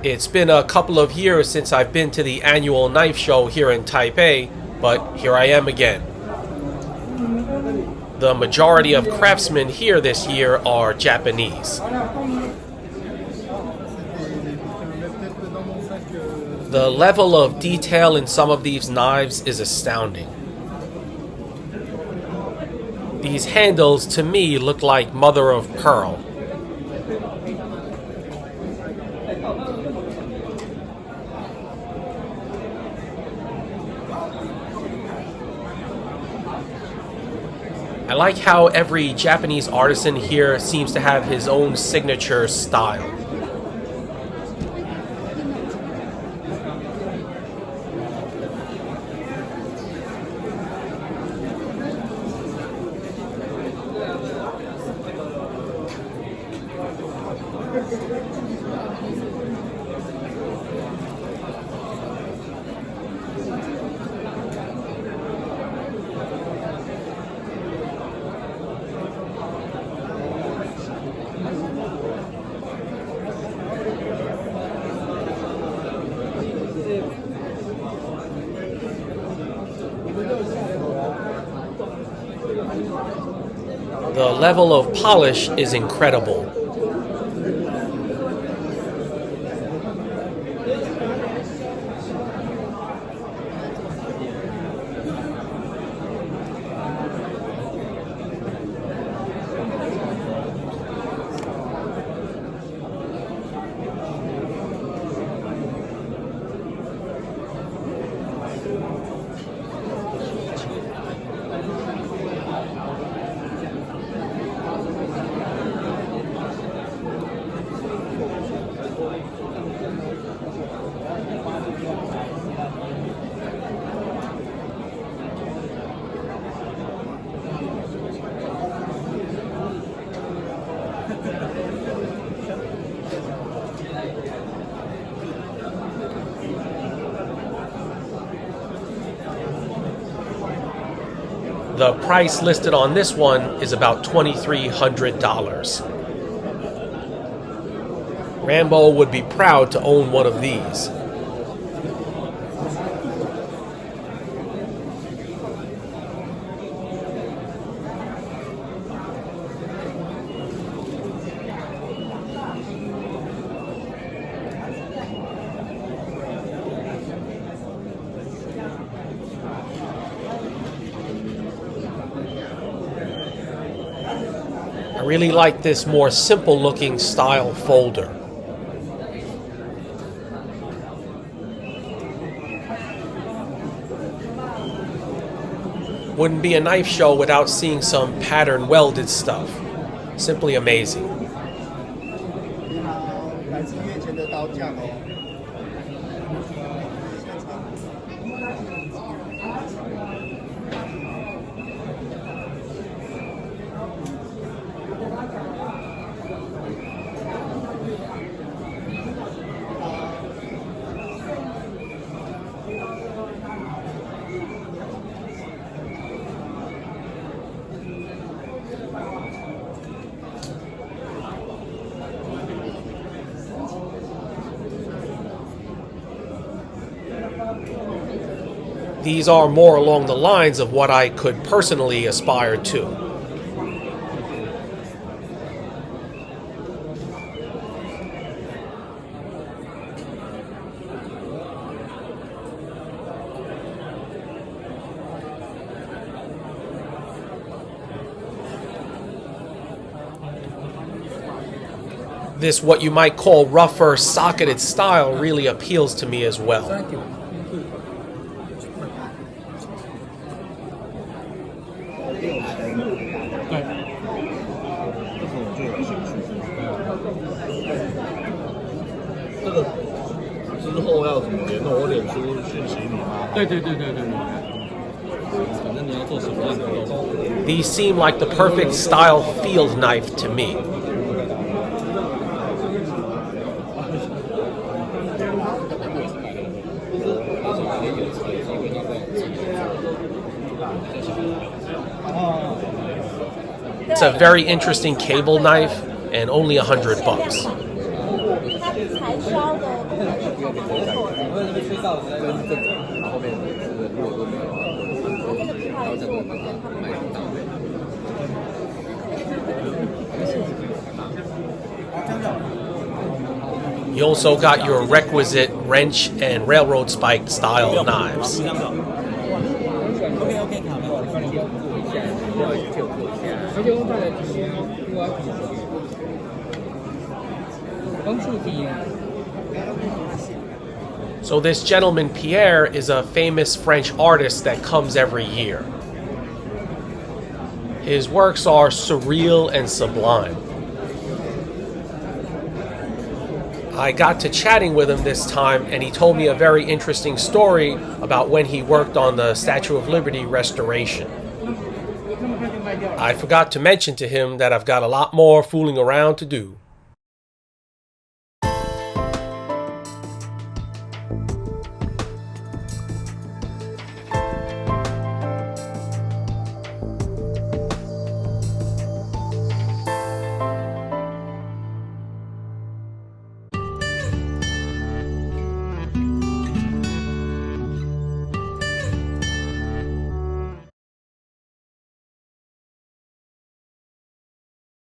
It's been a couple of years since I've been to the annual knife show here in Taipei, but here I am again. The majority of craftsmen here this year are Japanese. The level of detail in some of these knives is astounding. These handles to me look like mother of pearl. I like how every Japanese artisan here seems to have his own signature style. The level of polish is incredible. The price listed on this one is about $2,300. Rambo would be proud to own one of these. I really like this more simple looking style folder. Wouldn't be a knife show without seeing some pattern welded stuff. Simply amazing. These are more along the lines of what I could personally aspire to. This what you might call rougher, socketed style really appeals to me as well. Thank you. 这个之后要怎么联络？我脸书讯息你吗？对。反正你要做什么样的都。These seem like the perfect style field knife to me. It's a very interesting cable knife and only $100. 柴烧的部分是他们做的，后面这个如果都没有，这个皮套也是我们跟他们买的。 You also got your requisite wrench and railroad spike style knives. So this gentleman Pierre is a famous French artist that comes every year. His works are surreal and sublime. I got to chatting with him this time, and he told me a very interesting story about when he worked on the Statue of Liberty restoration. I forgot to mention to him that I've got a lot more fooling around to do.